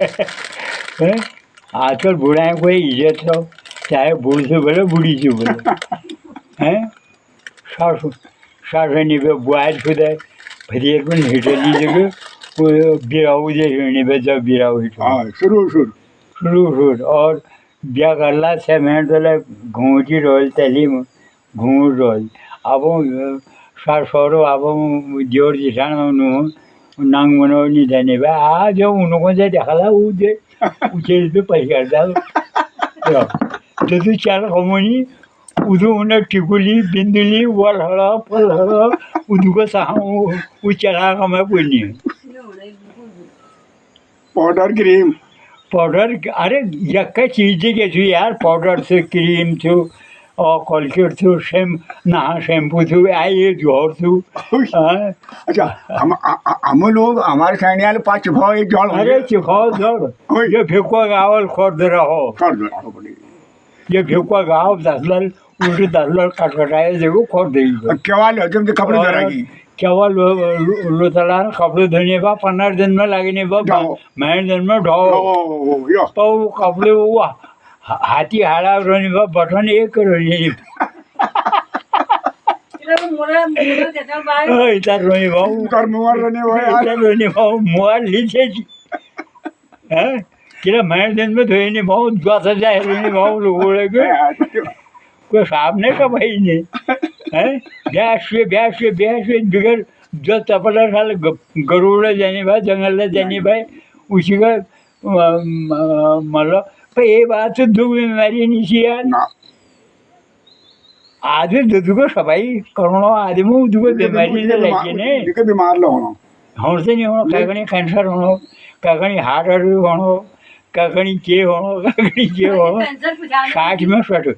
हैं? आजकल बुढ़ाए कोई इज्जत हो, चाहे बूढ़ से बोले बूढ़ी से बोले हैं। सास सासनी पे बुआर खुदा फरियर पनि हिटली जगह बिराऊ जे हिँड्ने पे जब बिराऊ हिट सुर और बिहा करला 6 महीने तले घूँटी रोल तली घूँ रोल अब सासरो अब जोर जिसान नांग मनो नहीं जाने बा आ जो उनको जे देखला उ जे उचेल पे पैसा करता तो तू चार कमोनी उधु उन्हें टिकुली बिंदुली वल हड़ा पल हड़ा उधु को साहू उ चला का मैं पुनी पाउडर अरे यक्का चीज के छु यार पाउडर से क्रीम छु और कोलगेट छु शैम्पू छु आई जोर छु अच्छा हम लोग हमारे खाने वाले 5 भाव एक जल अरे चिखाओ सर ये फेंकवा गावल खोद रहो ये फेंकवा गाव 10 लाल उल्टे 10 लाल कटकटाए देखो खोद देगी केवल हजम के कपड़े धरागी केवल लोतला कपड़े धोने बा 15 दिन में लगने बा महीने दिन में ढो तो कपड़े वो हाथी हाड़ा रोने बा बटन एक रोने इधर रोने बा उधर मुआर रोने मुआर लीचे हैं किला महीने दिन में धोए नहीं बहुत 10,000 रोने बा लोगों के कोई सामने का भाई नहीं हैं ब्यास से बिगड़ जो तपला साल गरुड़ जाने भाई जंगल जाने भाई उसी का मतलब पर ये बात तो दुख बीमारी नहीं थी यार आधे दूध को सफाई करोड़ों आदमी दूध को बीमारी से लगे ने बीमार लो होने से नहीं होना कहीं कैंसर होना कहीं हार्ट अटैक होना कहीं के होना 60 में 60